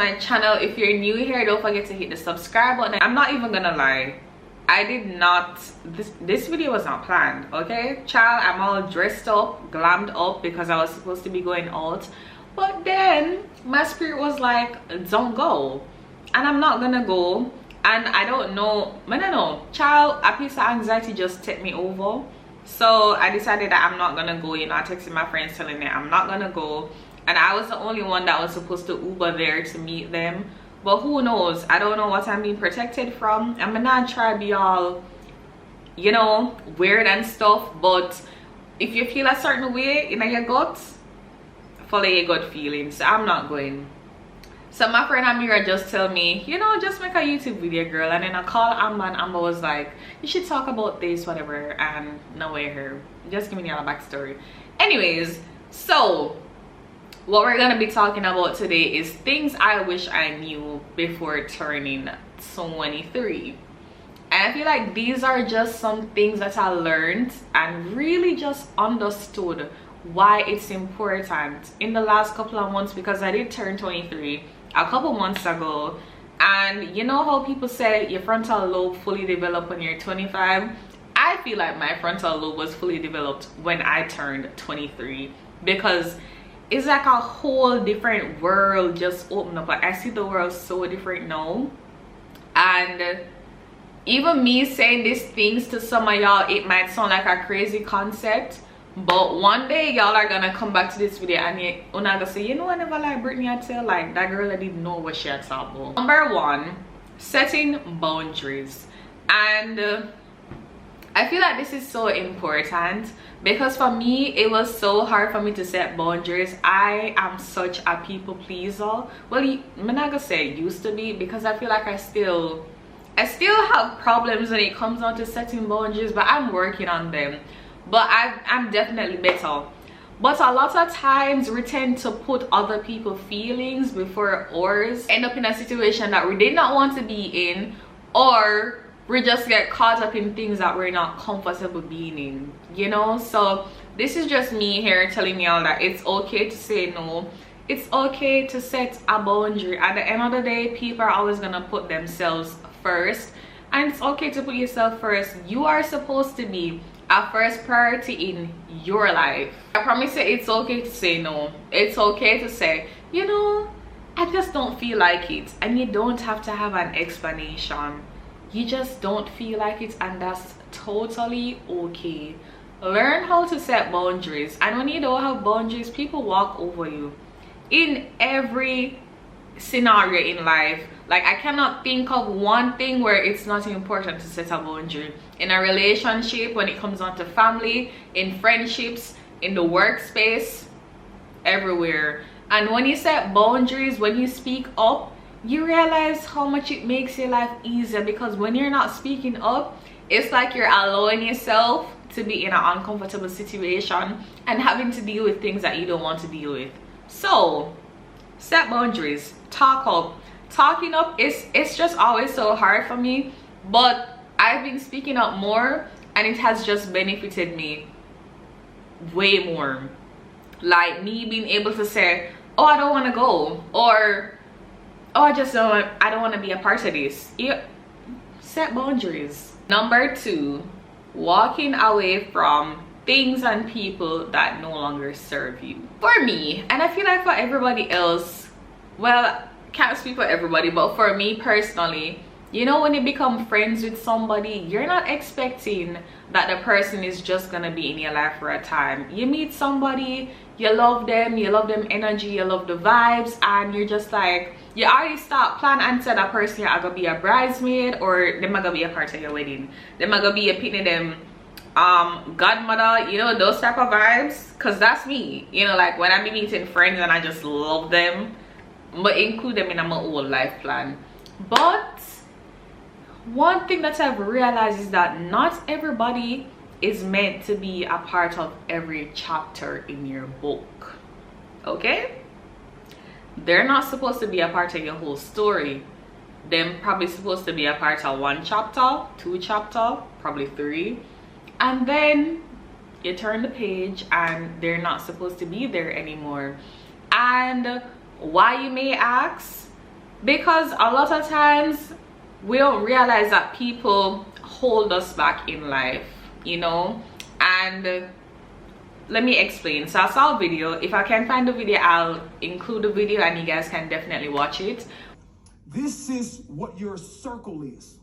my channel. If you're new here, don't forget to hit the subscribe button. I'm not even gonna lie, I did not, this video was not planned, okay child. I'm all dressed up, glammed up because I was supposed to be going out, but then my spirit was like, don't go, and I'm not gonna go. And I don't know, I don't know, child, a piece of anxiety just took me over. So I decided that I'm not gonna go. You know, I texted my friends telling them I'm not gonna go, and I was the only one that was supposed to Uber there to meet them. But who knows, I don't know what I'm being protected from. I'm not trying to be all, you know, weird and stuff, but if you feel a certain way in your gut, follow your gut feelings. So I'm not going. So my friend Amira just tell me, you know, just make a YouTube video, girl. And then I call Amber, and Amber was like, you should talk about this, whatever. And no way her, just giving you all a backstory. Anyways, so what we're gonna be talking about today is things I wish I knew before turning 23. And I feel like these are just some things that I learned and really just understood why it's important in the last couple of months, because I did turn 23 a couple months ago. And you know how people say your frontal lobe fully developed when you're 25? I feel like my frontal lobe was fully developed when I turned 23, because it's like a whole different world just opened up. Like I see the world so different now. And even me saying these things to some of y'all, it might sound like a crazy concept, but one day y'all are gonna come back to this video and you're gonna say, you know, I never like Brittany until like that girl, I didn't know what she had talked about. Number one, setting boundaries. And I feel like this is so important, because for me it was so hard for me to set boundaries. I am such a people pleaser. Well, I'm not gonna say used to be, because I feel like I still have problems when it comes down to setting boundaries, but I'm working on them. But I'm definitely better. But a lot of times we tend to put other people's feelings before ours, end up in a situation that we did not want to be in, or we just get caught up in things that we're not comfortable being in, you know. So this is just me here telling y'all that it's okay to say no. It's okay to set a boundary. At the end of the day, people are always gonna put themselves first, and it's okay to put yourself first. You are supposed to be a first priority in your life. I promise you, it's okay to say no. It's okay to say, you know, I just don't feel like it, and you don't have to have an explanation. You just don't feel like it, and that's totally okay. Learn how to set boundaries. And when you don't have boundaries, people walk over you in every scenario in life. Like I cannot think of one thing where it's not important to set a boundary. In a relationship, when it comes down to family, in friendships, in the workspace, everywhere. And when you set boundaries, when you speak up, you realize how much it makes your life easier, because when you're not speaking up, it's like you're allowing yourself to be in an uncomfortable situation and having to deal with things that you don't want to deal with. So set boundaries, talk up. Talking up, it's just always so hard for me, but I've been speaking up more, and it has just benefited me way more. Like me being able to say, oh, I don't want to go, or oh, I don't want to be a part of this. Yeah, set boundaries. Number two, walking away from things and people that no longer serve you. For me, and I feel like for everybody else, well, can't speak for everybody, but for me personally, you know, when you become friends with somebody, you're not expecting that the person is just gonna be in your life for a time. You meet somebody, you love them energy, you love the vibes, and you're just like, you already start plan and tell that person you're gonna be a bridesmaid, or them are gonna be a part of your wedding, them are gonna be a picnic, them godmother, you know, those type of vibes. Because that's me, you know, like when I be meeting friends and I just love them, but include them in my whole life plan. But one thing that I've realized is that not everybody is meant to be a part of every chapter in your book, okay? They're not supposed to be a part of your whole story. They're probably supposed to be a part of 1 chapter, 2 chapter, probably 3, and then you turn the page and they're not supposed to be there anymore. And why, you may ask? because a lot of times we don't realize that people hold us back in life, you know. And let me explain. So I saw a video. If I can find the video, I'll include the video and you guys can definitely watch it. This is what your circle is.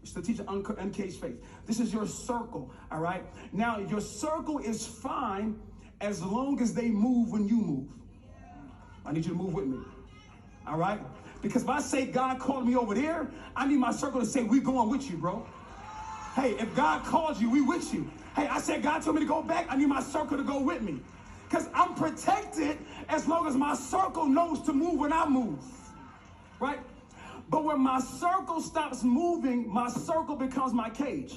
It's to teach uncaged faith. This is your circle, all right? Now, your circle is fine as long as they move when you move. I need you to move with me, all right? Because if I say God called me over there, I need my circle to say, we going with you, bro. Hey, if God called you, we with you. Hey, I said God told me to go back, I need my circle to go with me. Because I'm protected as long as my circle knows to move when I move, right? But when my circle stops moving, my circle becomes my cage.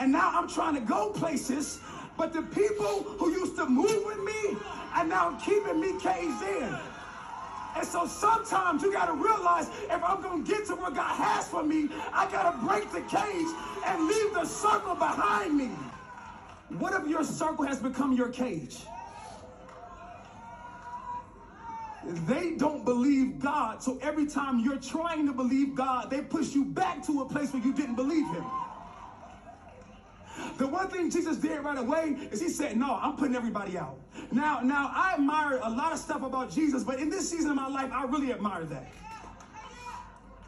And now I'm trying to go places, but the people who used to move with me are now keeping me caged in. And so sometimes you got to realize, if I'm going to get to where God has for me, I got to break the cage and leave the circle behind me. What if your circle has become your cage? They don't believe God, so every time you're trying to believe God, they push you back to a place where you didn't believe him. The one thing Jesus did right away is he said, no, I'm putting everybody out. Now I admire a lot of stuff about Jesus, but in this season of my life, I really admire that.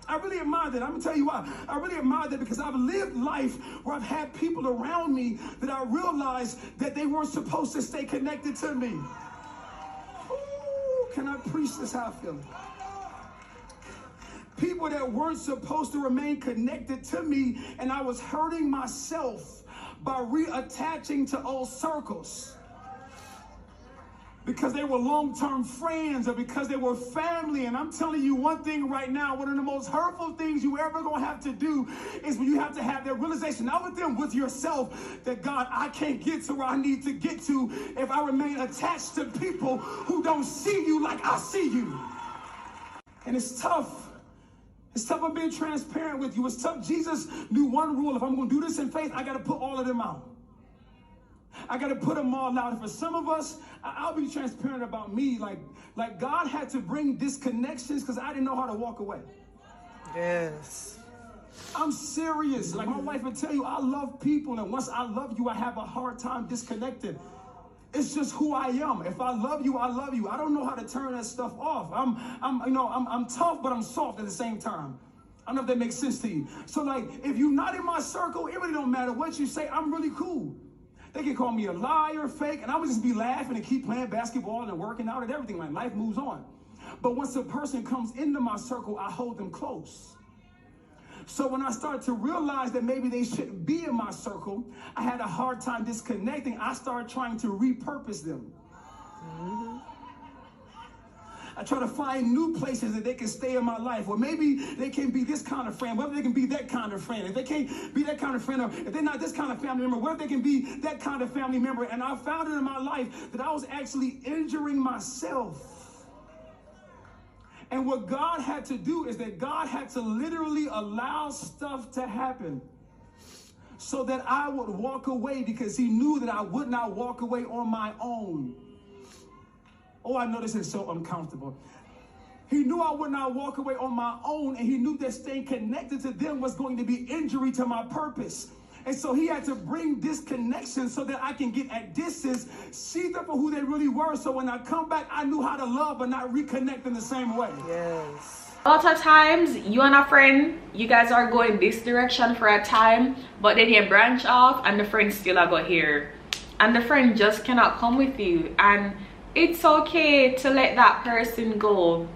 I really admire that. I'm going to tell you why. I really admire that because I've lived life where I've had people around me that I realized that they weren't supposed to stay connected to me. Ooh, can I preach this how I feel? People that weren't supposed to remain connected to me, and I was hurting myself by reattaching to old circles because they were long-term friends or because they were family. And I'm telling you one thing right now, one of the most hurtful things you ever gonna have to do is when you have to have that realization, not with them, with yourself, that God, I can't get to where I need to get to if I remain attached to people who don't see you like I see you. And it's tough. It's tough. I'm being transparent with you. It's tough. Jesus knew one rule. If I'm going to do this in faith, I got to put all of them out. I got to put them all out. And for some of us, I'll be transparent about me. Like God had to bring disconnections because I didn't know how to walk away. Yes. I'm serious. Like my wife would tell you, I love people. And once I love you, I have a hard time disconnecting. It's just who I am. If I love you, I love you. I don't know how to turn that stuff off. I'm tough, but I'm soft at the same time. I don't know if that makes sense to you. So like, if you're not in my circle, it really don't matter what you say. I'm really cool. They can call me a liar, fake, and I would just be laughing and keep playing basketball and working out and everything. Like life moves on. But once a person comes into my circle, I hold them close. So when I started to realize that maybe they shouldn't be in my circle, I had a hard time disconnecting. I started trying to repurpose them. Mm-hmm. I try to find new places that they can stay in my life. Or maybe they can be this kind of friend. Whether they can be that kind of friend. If they can't be that kind of friend, or if they're not this kind of family member, whether they can be that kind of family member. And I found it in my life that I was actually injuring myself. And what God had to do is that God had to literally allow stuff to happen so that I would walk away, because he knew that I would not walk away on my own. Oh, I know this is so uncomfortable. He knew I would not walk away on my own, and he knew that staying connected to them was going to be injury to my purpose. And so he had to bring disconnection so that I can get at distance, see them for who they really were. So when I come back, I knew how to love but not reconnect in the same way. Yes. A lot of times, you and a friend, you guys are going this direction for a time, but then you branch off and the friend still go here. And the friend just cannot come with you. And it's okay to let that person go.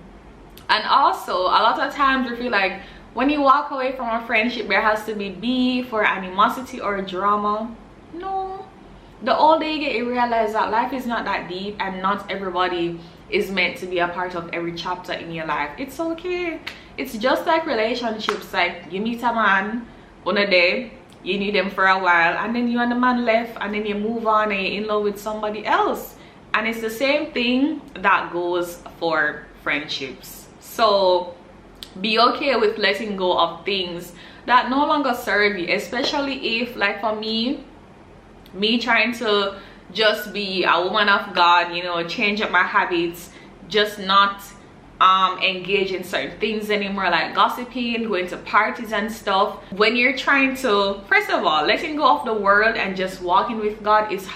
And also, a lot of times we feel like, when you walk away from a friendship, there has to be beef or animosity or drama. No. The older you get, you realize that life is not that deep and not everybody is meant to be a part of every chapter in your life. It's okay. It's just like relationships. Like you meet a man on a day, you knew them for a while, and then you and the man left, and then you move on and you're in love with somebody else. And it's the same thing that goes for friendships. So be okay with letting go of things that no longer serve you, especially if, like for me trying to just be a woman of God, you know, change up my habits, just not engage in certain things anymore, like gossiping, going to parties and stuff. When you're trying to, first of all, letting go of the world and just walking with God, it's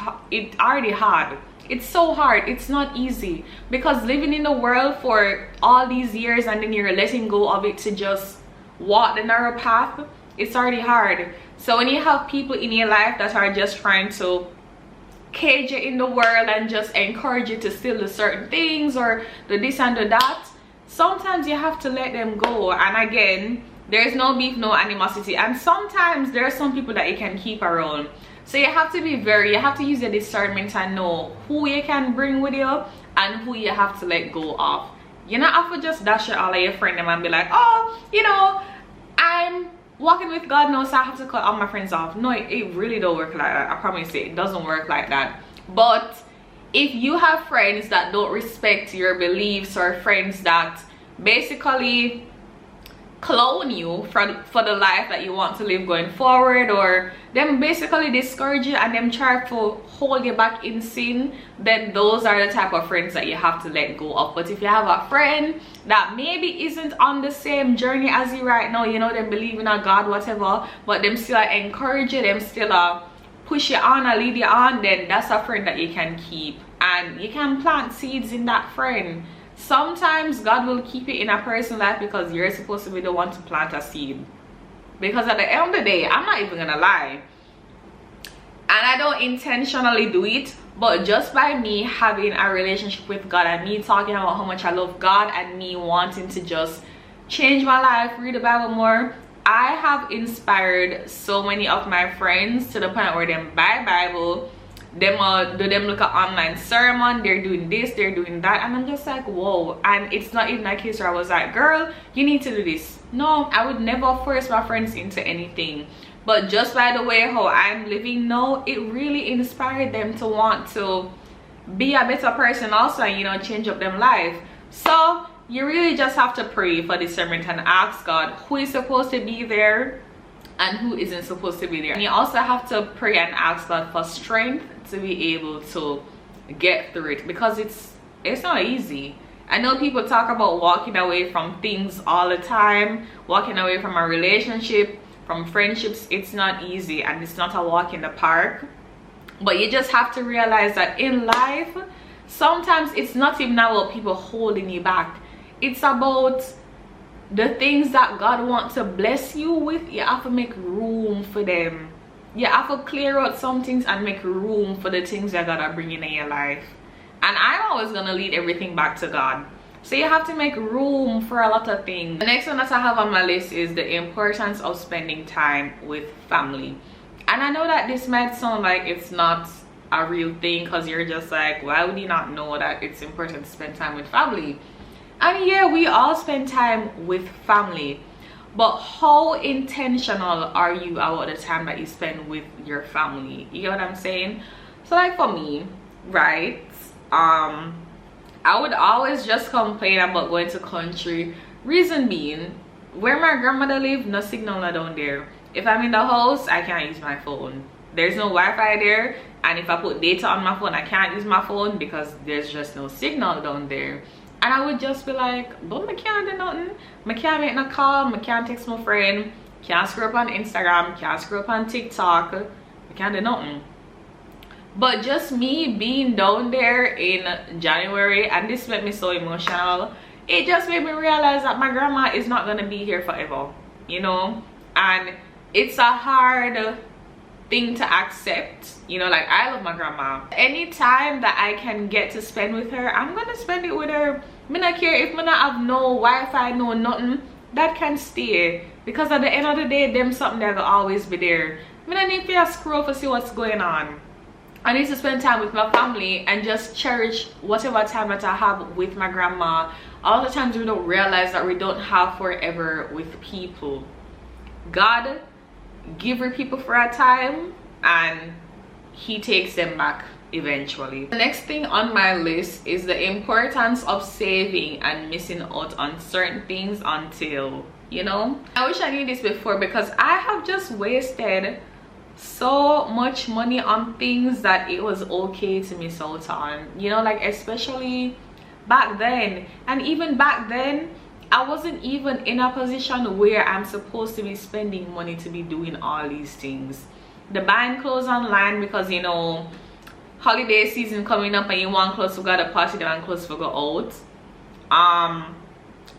already hard. It's so hard. It's not easy, because living in the world for all these years and then you're letting go of it to just walk the narrow path, it's already hard. So when you have people in your life that are just trying to cage you in the world and just encourage you to still do certain things or do this and do that, sometimes you have to let them go. And again, there's no beef, no animosity, and sometimes there are some people that you can keep around. So you have to you have to use your discernment and know who you can bring with you and who you have to let go of. You don't have to just dash it all of your friends and be like, oh, you know, I'm walking with God now, so I have to cut all my friends off. No, it really don't work like that. I promise you, it doesn't work like that. But if you have friends that don't respect your beliefs, or friends that basically clone you for the life that you want to live going forward, or them basically discourage you and them try to hold you back in sin, then those are the type of friends that you have to let go of. But if you have a friend that maybe isn't on the same journey as you right now, you know, they believe in a God, whatever, but them still encourage you, them still push you on or lead you on, then that's a friend that you can keep, and you can plant seeds in that friend. Sometimes God will keep you in a person's life because you're supposed to be the one to plant a seed. Because at the end of the day, I'm not even gonna lie, and I don't intentionally do it, but just by me having a relationship with God and me talking about how much I love God and me wanting to just change my life, read the Bible more, I have inspired so many of my friends to the point where them buy Bible, them look at online sermon, they're doing this, they're doing that, and I'm just like, whoa. And it's not even a case where I was like, girl, you need to do this. No, I would never force my friends into anything, but just by the way how I'm living now, it really inspired them to want to be a better person also, and you know, change up them life. So you really just have to pray for discernment and ask God who is supposed to be there and who isn't supposed to be there. And you also have to pray and ask God for strength to be able to get through it, because it's not easy. I know people talk about walking away from things all the time, walking away from a relationship, from friendships. It's not easy, and it's not a walk in the park. But you just have to realize that in life, sometimes it's not even about people holding you back. It's about the things that God wants to bless you with. You have to make room for them. You have to clear out some things and make room for the things that God are bringing in your life. And I'm always gonna lead everything back to God, so you have to make room for a lot of things. The next one that I have on my list is the importance of spending time with family. And I know that this might sound like it's not a real thing, because you're just like, why would you not know that it's important to spend time with family? And yeah, we all spend time with family, but how intentional are you about the time that you spend with your family? You know what I'm saying? So like for me, right, I would always just complain about going to country. Reason being, where my grandmother live, no signal down there. If I'm in the house, I can't use my phone. There's no Wi-Fi there, and if I put data on my phone, I can't use my phone because there's just no signal down there. And I would just be like, but I can't do nothing. I can't make no call, I can't text my friend, can't scroll up on Instagram, can't scroll up on TikTok, I can't do nothing. But just me being down there in January, and this made me so emotional, it just made me realize that my grandma is not gonna be here forever, you know? And it's a hard thing to accept, you know. Like, I love my grandma. Any time that I can get to spend with her, I'm gonna spend it with her. Me not care if me not have no Wi-Fi, no nothing, that can stay, because at the end of the day, them something that will always be there. Me not need to scroll to see what's going on. I need to spend time with my family and just cherish whatever time that I have with my grandma. A lot of times we don't realize that we don't have forever with people. God give people for a time, and he takes them back eventually. The next thing on my list is the importance of saving and missing out on certain things until, you know, I wish I knew this before, because I have just wasted so much money on things that it was okay to miss out on, you know, like especially back then. And even back then I wasn't even in a position where I'm supposed to be spending money to be doing all these things. The buying clothes online because, you know, holiday season coming up and you want clothes to go to the party, you want clothes to go out.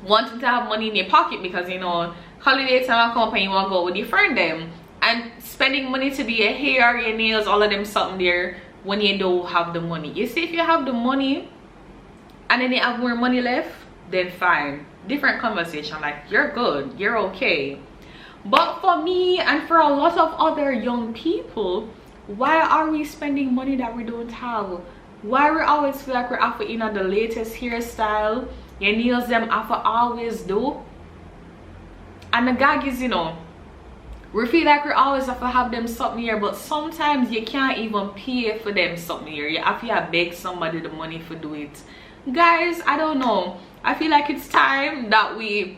Wanting to have money in your pocket because, you know, holiday time come up and you want to go with your friend them, and spending money to do your hair, your nails, all of them something there when you don't have the money. You see, if you have the money and then you have more money left, then fine, different conversation, like you're good, you're okay. But for me and for a lot of other young people, why are we spending money that we don't have? Why we always feel like we're after, you know, the latest hairstyle, your nails them after always do? And the gag is, you know, we feel like we always have to have them something here, but sometimes you can't even pay for them something here. You have to beg somebody the money for do it. Guys, I don't know, I feel like it's time that we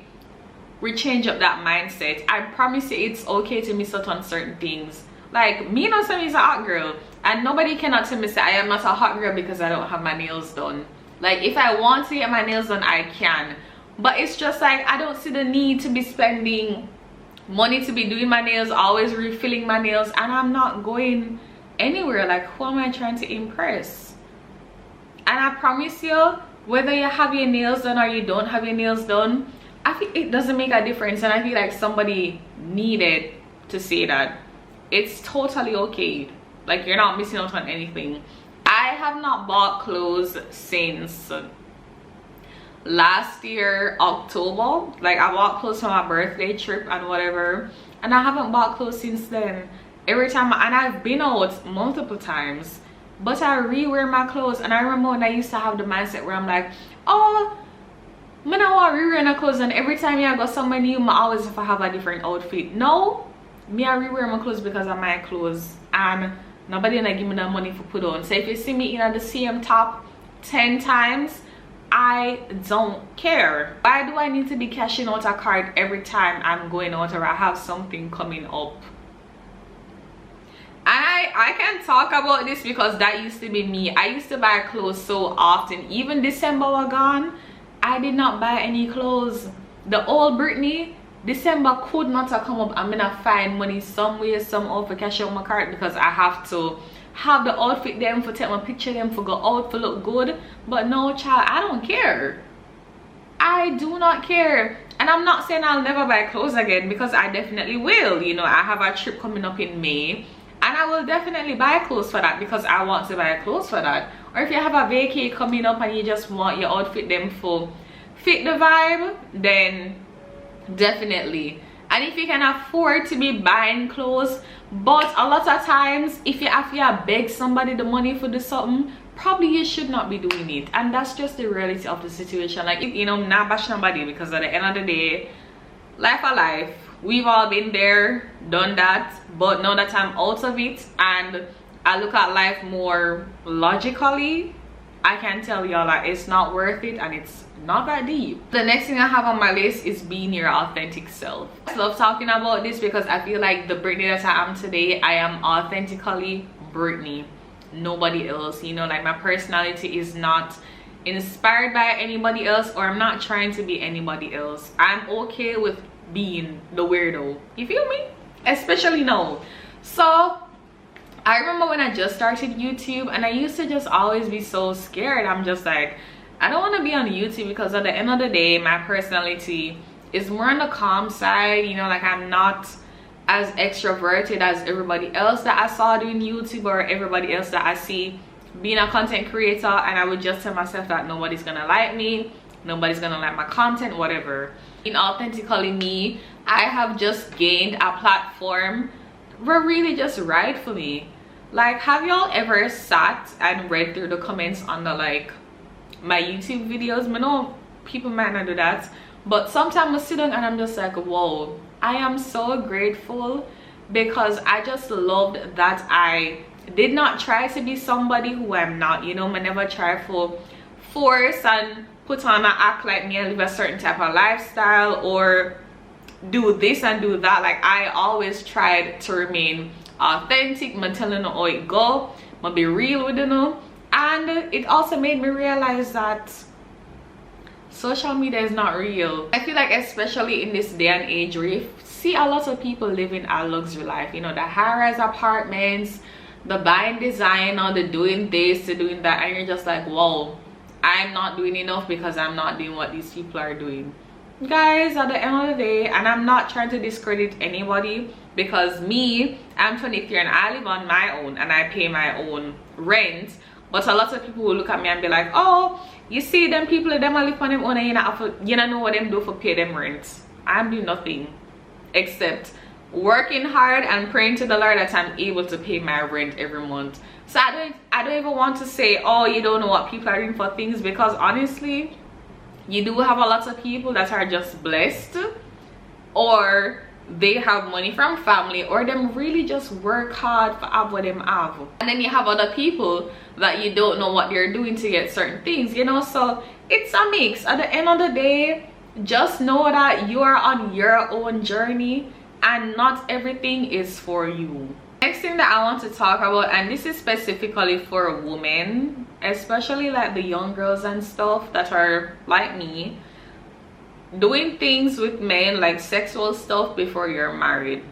change up that mindset. I promise you it's okay to miss out on certain things. Like me, not saying I'm a hot girl, and nobody cannot tell me say I am not a hot girl because I don't have my nails done. Like if I want to get my nails done, I can, but it's just like I don't see the need to be spending money to be doing my nails, always refilling my nails, and I'm not going anywhere. Like who am I trying to impress? And I promise you, whether you have your nails done or you don't have your nails done, I think it doesn't make a difference. And I feel like somebody needed to say that it's totally okay. Like you're not missing out on anything. I have not bought clothes since last year October. Like I bought clothes for my birthday trip and whatever, and I haven't bought clothes since then. Every time, and I've been out multiple times, but I rewear my clothes. And I remember when I used to have the mindset where I'm like, oh, I don't want to rewear my clothes, and every time I go somewhere new, I always have to have a different outfit. No, me I rewear my clothes because of my clothes, and nobody gonna give me the money for put on. So if you see me in the same top 10 times, I don't care. Why do I need to be cashing out a card every time I'm going out or I have something coming up? I can talk about this because that used to be me. I used to buy clothes so often. Even December was gone, I did not buy any clothes. The old Britney, December could not have come up. I'm gonna find money somewhere, somehow for cash out my card because I have to have the outfit them for take my picture them for go out for look good. But no, child, I don't care. I do not care. And I'm not saying I'll never buy clothes again, because I definitely will. You know, I have a trip coming up in May and I will definitely buy clothes for that because I want to buy clothes for that. Or if you have a vacay coming up and you just want your outfit them for fit the vibe, then definitely. And if you can afford to be buying clothes, but a lot of times if you have to beg somebody the money for do something, probably you should not be doing it. And that's just the reality of the situation. Like, you know, not bash somebody, because at the end of the day, life a life. We've all been there, done that. But now that I'm out of it and I look at life more logically, I can tell y'all that it's not worth it and it's not that deep. The next thing I have on my list is being your authentic self. I love talking about this because I feel like the Britney that I am today, I am authentically Britney, nobody else. You know, like my personality is not inspired by anybody else, or I'm not trying to be anybody else. I'm okay with being the weirdo, you feel me? Especially now. So I remember when I just started YouTube, and I used to just always be so scared. I'm just like, I don't want to be on YouTube because at the end of the day, my personality is more on the calm side. You know, like I'm not as extroverted as everybody else that I saw doing YouTube, or everybody else that I see being a content creator. And I would just tell myself that nobody's gonna like me, nobody's gonna like my content, whatever. Being authentically me, I have just gained a platform where really just right for me. Like, have y'all ever sat and read through the comments on the like my YouTube videos? I know people might not do that, but sometimes I sit down and I'm just like, whoa, I am so grateful, because I just loved that I did not try to be somebody who I'm not. You know, I never try for force and put on and act like me and live a certain type of lifestyle or do this and do that. Like, I always tried to remain authentic. I'm telling you how it go. I'm be real with you. And it also made me realize that social media is not real. I feel like especially in this day and age where you see a lot of people living a luxury life, you know, the high-rise apartments, the buying designer, the doing this, the doing that, and you're just like, whoa, I'm not doing enough because I'm not doing what these people are doing. Guys, at the end of the day, and I'm not trying to discredit anybody, because me, I'm 23 and I live on my own and I pay my own rent. But a lot of people will look at me and be like, oh, you see them people, them live on them own and you don't know what them do for pay them rent. I'm doing nothing except working hard and praying to the Lord that I'm able to pay my rent every month. So I don't even want to say, oh, you don't know what people are doing for things, because honestly, you do have a lot of people that are just blessed, or they have money from family, or them really just work hard for have what them have. And then you have other people that you don't know what they're doing to get certain things, you know. So it's a mix. At the end of the day, just know that you are on your own journey and not everything is for you. Next thing that I want to talk about, and this is specifically for women, especially like the young girls and stuff that are like me, doing things with men like sexual stuff before you're married,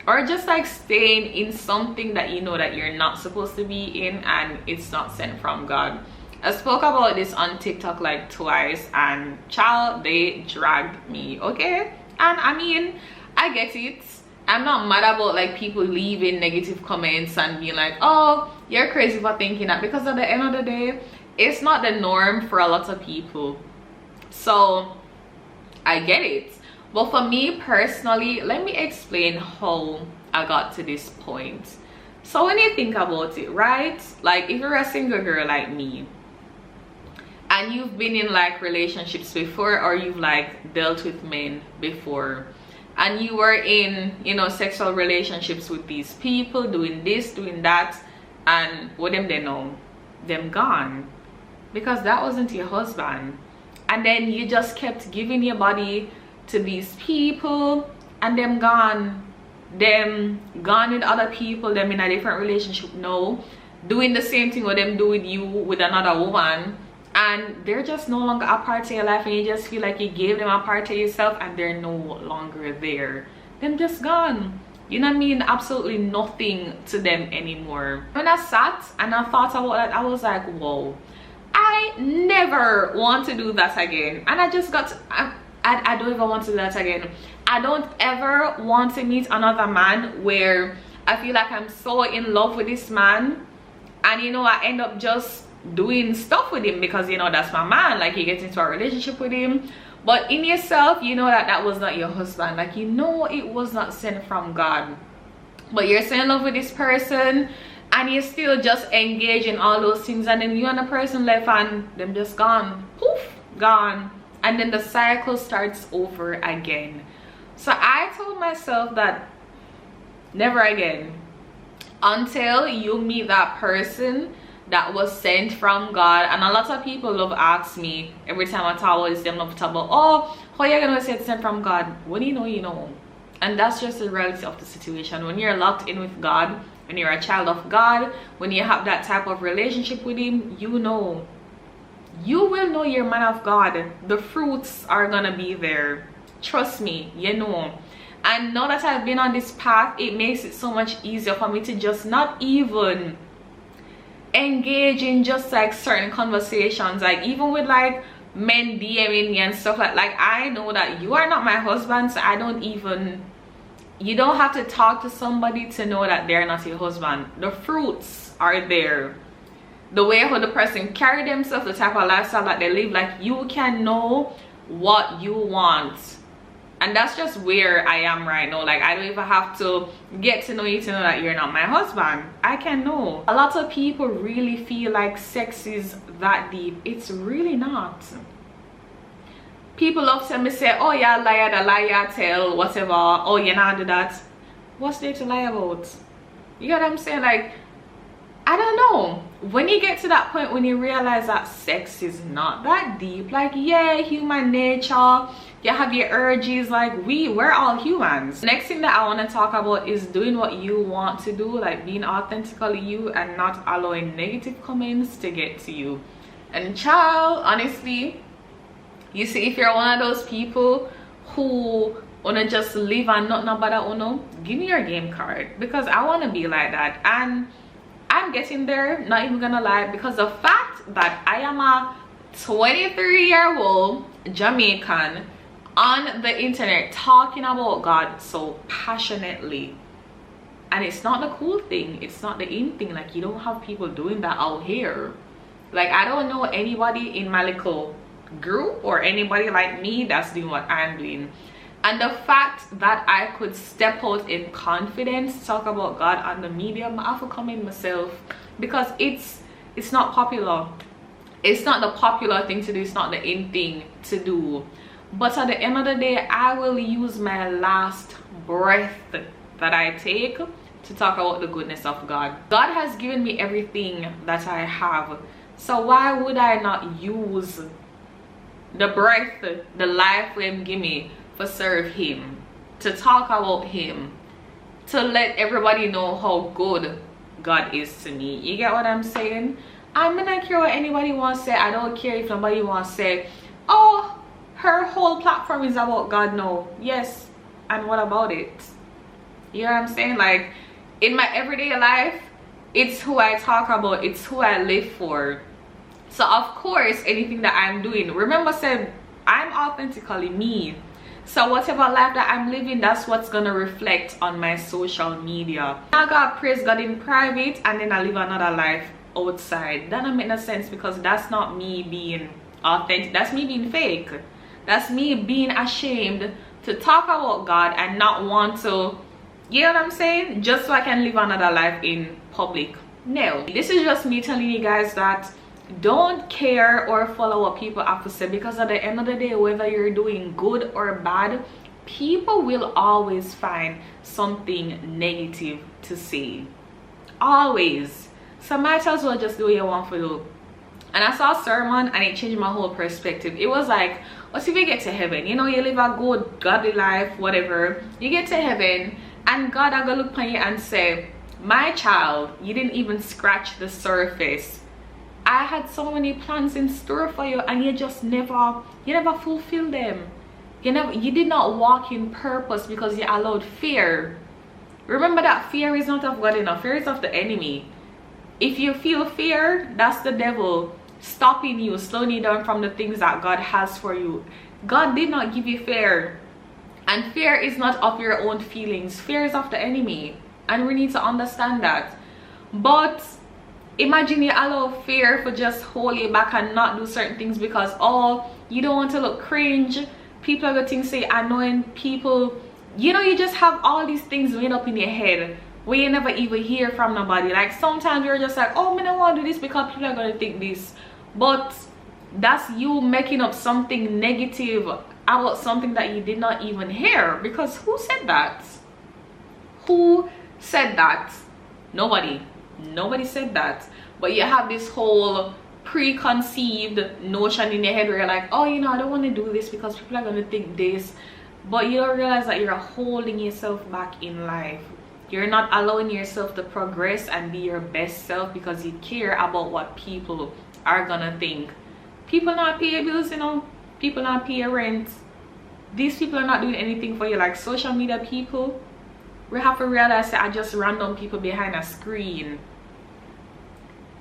or just like staying in something that you know that you're not supposed to be in and it's not sent from God. I spoke about this on TikTok like twice, and child, they dragged me, okay? And I mean, I get it. I'm not mad about like people leaving negative comments and being like, oh, you're crazy for thinking that, because at the end of the day, it's not the norm for a lot of people. So I get it. But for me personally, let me explain how I got to this point. So when you think about it, right, like if you're a single girl like me and you've been in like relationships before, or you've like dealt with men before, and you were in, you know, sexual relationships with these people, doing this, doing that, and what them they know, them gone, because that wasn't your husband. And then you just kept giving your body to these people, and them gone with other people, them in a different relationship now, doing the same thing what them do with you with another woman, and they're just no longer a part of your life, and you just feel like you gave them a part of yourself and they're no longer there. Them just gone. You know what I mean? Absolutely nothing to them anymore. When I sat and I thought about that, I was like, whoa, I never want to do that again. And I just got to, I don't even want to do that again. I don't ever want to meet another man where I feel like I'm so in love with this man, and you know, I end up just doing stuff with him because, you know, that's my man. Like, you get into a relationship with him, but in yourself, you know that that was not your husband. Like, you know, it was not sent from God, but you're still in love with this person, and you still just engage in all those things, and then you and the person left and them just gone, poof, gone, and then the cycle starts over again. So I told myself that never again, until you meet that person that was sent from God. And a lot of people love ask me every time I talk about this, them love talk about, oh, how you gonna say it's sent from God? When you know, you know. And that's just the reality of the situation. When you're locked in with God, when you're a child of God, when you have that type of relationship with him, you know, you will know you're a man of God. The fruits are gonna be there, trust me, you know. And now that I've been on this path, it makes it so much easier for me to just not even engage in just like certain conversations, like even with like men DMing me and stuff like I know that you are not my husband, so I don't even, you don't have to talk to somebody to know that they're not your husband. The fruits are there. The way how the person carry themselves, the type of lifestyle that they live, like you can know what you want. And that's just where I am right now. Like, I don't even have to get to know you to know that you're not my husband. I can know. A lot of people really feel like sex is that deep. It's really not. People love to me say, oh yeah, liar, the liar tell, whatever. Oh, you're not do that. What's there to lie about? You know what I'm saying? Like, I don't know. When you get to that point when you realize that sex is not that deep, like, yeah, human nature, You have your urges. Like, we're all humans. Next thing that I want to talk about is doing what you want to do, like being authentically you and not allowing negative comments to get to you. And child, honestly, you see, if you're one of those people who wanna just live and not about that, uno, give me your game card, because I want to be like that. And I'm getting there, not even gonna lie, because the fact that I am a 23-year-old Jamaican on the internet talking about God so passionately, and it's not the cool thing, it's not the in thing. Like, you don't have people doing that out here. Like, I don't know anybody in my little group or anybody like me that's doing what I'm doing. And the fact that I could step out in confidence, talk about God on the medium, I have to commend myself, because it's not popular. It's not the popular thing to do, it's not the in thing to do. But at the end of the day, I will use my last breath that I take to talk about the goodness of God. God has given me everything that I have. So why would I not use the breath, the life Him give me, for serve Him, to talk about Him, to let everybody know how good God is to me? You get what I'm saying? I'm not care what anybody wants to say. I don't care if nobody wants to say, oh, her whole platform is about God. No. Yes, and what about it? You know what I'm saying? Like, in my everyday life, it's who I talk about, it's who I live for. So of course, anything that I'm doing, remember, said I'm authentically me. So whatever life that I'm living, that's what's gonna reflect on my social media. I gotta praise God in private and then I live another life outside. That don't make no sense, because that's not me being authentic, that's me being fake. That's me being ashamed to talk about God and not want to, you know what I'm saying, just so I can live another life in public. No, this is just me telling you guys that don't care or follow what people have to say, because at the end of the day, whether you're doing good or bad, people will always find something negative to say, always. So might as well just do what you want to do. And I saw a sermon and it changed my whole perspective. It was like, what if you get to heaven, you know, you live a good godly life, whatever, you get to heaven and God are gonna look on you and say, my child, you didn't even scratch the surface. I had so many plans in store for you and you just never fulfilled them. You did not walk in purpose because you allowed fear. Remember that fear is not of God enough. Fear is of the enemy. If you feel fear, that's the devil stopping you, slowing you down from the things that God has for you. God did not give you fear. And fear is not of your own feelings. Fear is of the enemy. And we need to understand that. But imagine you allow fear for just hold you back and not do certain things because, oh, you don't want to look cringe. People are going to say annoying people. You know, you just have all these things made up in your head where you never even hear from nobody. Like, sometimes you're just like, oh, I don't want to do this because people are going to think this. But that's you making up something negative about something that you did not even hear. Because who said that? Who said that? Nobody said that. But you have this whole preconceived notion in your head where you're like, oh, you know, I don't want to do this because people are going to think this. But you don't realize that you're holding yourself back in life. You're not allowing yourself to progress and be your best self because you care about what people are gonna think. People not pay your bills, you know. People not pay your rent. These people are not doing anything for you. Like social media people, we have to realize that are just random people behind a screen.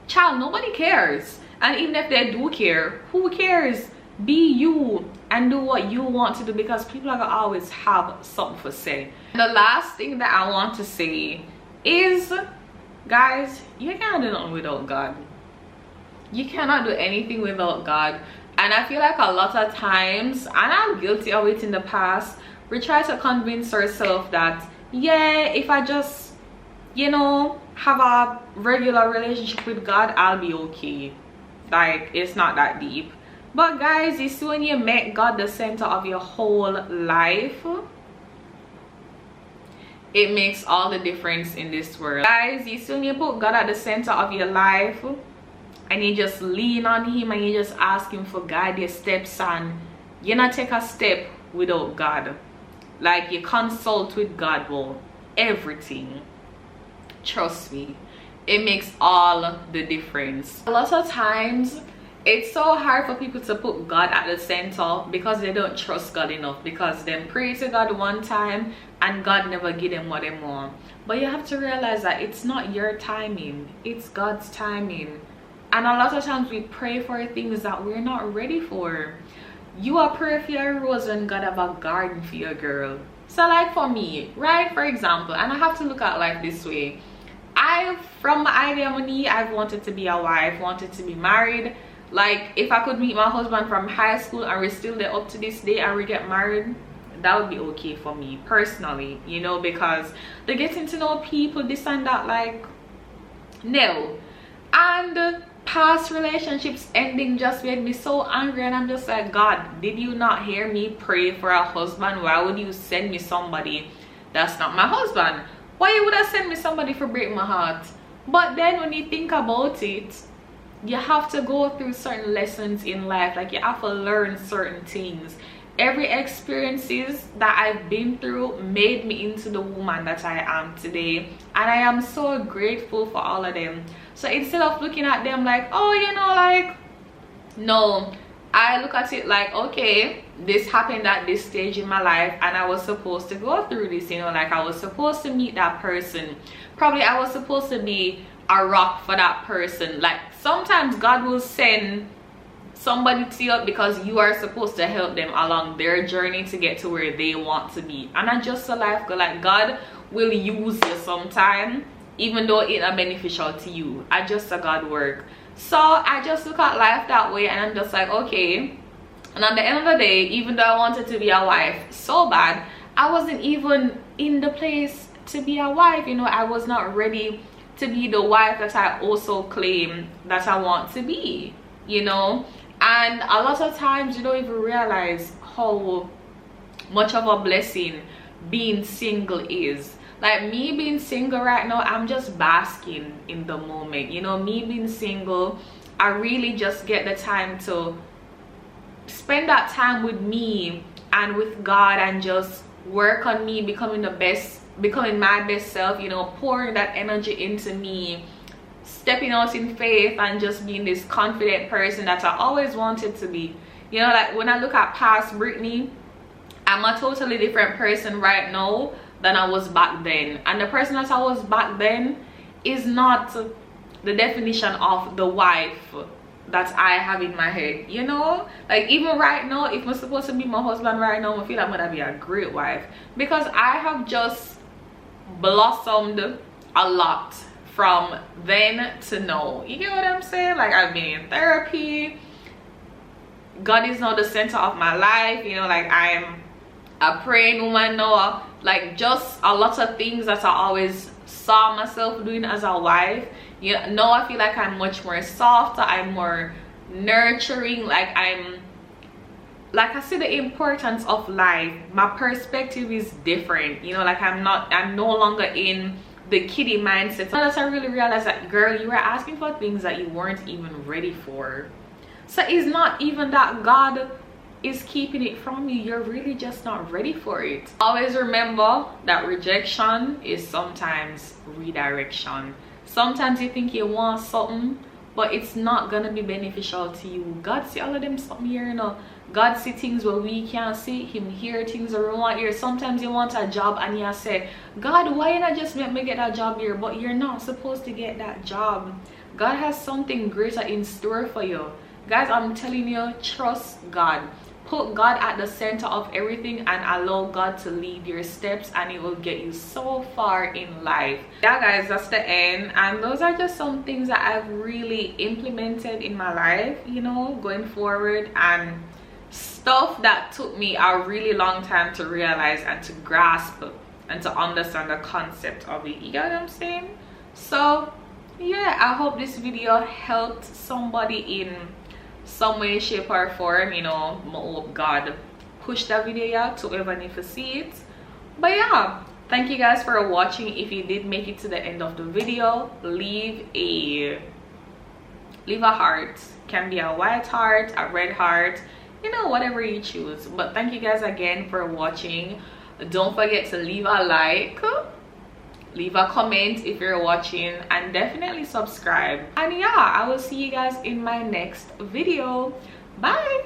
Child, nobody cares. And even if they do care, who cares? Be you and do what you want to do, because people are gonna always have something to say. And the last thing that I want to say is, guys, you cannot do nothing without God. You cannot do anything without God. And I feel like a lot of times, and I'm guilty of it in the past, we try to convince ourselves that, yeah, if I just, you know, have a regular relationship with God, I'll be okay. Like, it's not that deep. But guys, it's when you make God the center of your whole life, it makes all the difference in this world. Guys, it's when you put God at the center of your life and you just lean on Him and you just ask Him for guide your steps, and you not take a step without God. Like, you consult with God about everything. Trust me, it makes all the difference. A lot of times it's so hard for people to put God at the center because they don't trust God enough, because they pray to God one time and God never give them what they want. But you have to realize that it's not your timing, it's God's timing. And a lot of times we pray for things that we're not ready for. You are pray for your rose when God have a garden for your girl. So like for me, right, for example, and I have to look at life this way. From my idea of money, I've wanted to be a wife, wanted to be married. Like, if I could meet my husband from high school and we're still there up to this day and we get married, that would be okay for me personally, you know, because they're getting to know people, this and that, like, no. And past relationships ending just made me so angry, and I'm just like, God, did you not hear me pray for a husband? Why would you send me somebody that's not my husband? Why you would have sent me somebody for break my heart? But then when you think about it, you have to go through certain lessons in life. Like, you have to learn certain things. Every experiences that I've been through made me into the woman that I am today, and I am so grateful for all of them. So instead of looking at them like, oh, you know, like, no, I look at it like, okay, this happened at this stage in my life and I was supposed to go through this, you know, like I was supposed to meet that person. Probably I was supposed to be a rock for that person. Like, sometimes God will send somebody to you because you are supposed to help them along their journey to get to where they want to be. And I just so life go, like, God will use you sometime even though it's not beneficial to you. I just saw God work. So I just look at life that way, and I'm just like, okay. And at the end of the day, even though I wanted to be a wife so bad, I wasn't even in the place to be a wife, you know. I was not ready to be the wife that I also claim that I want to be, you know. And a lot of times you don't even realize how much of a blessing being single is. Like, me being single right now, I'm just basking in the moment, you know. Me being single, I really just get the time to spend that time with me and with God, and just work on me becoming my best self, you know, pouring that energy into me, stepping out in faith, and just being this confident person that I always wanted to be. You know, like, when I look at past Brittany, I'm a totally different person right now than I was back then. And the person that I was back then is not the definition of the wife that I have in my head, you know. Like, even right now, if I'm supposed to be my husband right now, I feel like I'm gonna be a great wife, because I have just blossomed a lot from then to now. You get what I'm saying? Like, I've been in therapy. God is now the center of my life, you know. Like, I'm a praying woman now. Like, just a lot of things that I always saw myself doing as a wife, you know, now I feel like I'm much more softer, I'm more nurturing. Like, I see the importance of life. My perspective is different, you know. Like, I'm no longer in the kiddie mindset. So I really realized that, girl, you were asking for things that you weren't even ready for. So it's not even that God is keeping it from you, you're really just not ready for it. Always remember that rejection is sometimes redirection. Sometimes you think you want something, but it's not gonna be beneficial to you. God see all of them something here, you know. God see things where we can't see. Him hear things where we want hear. Sometimes you want a job and you say, God, why not just make me get that job here? But you're not supposed to get that job. God has something greater in store for you. Guys, I'm telling you, trust God. Put God at the center of everything and allow God to lead your steps, and it will get you so far in life. Yeah, guys, that's the end. And those are just some things that I've really implemented in my life, you know, going forward, and stuff that took me a really long time to realize and to grasp and to understand the concept of it. You get what I'm saying? So yeah, I hope this video helped somebody in some way, shape or form, you know. I hope God push that video out to whoever needs to see it. But yeah, thank you guys for watching. If you did make it to the end of the video, leave a heart. Can be a white heart, a red heart, you know, whatever you choose. But thank you guys again for watching. Don't forget to leave a like, leave a comment if you're watching, and definitely subscribe. And yeah, I will see you guys in my next video. Bye.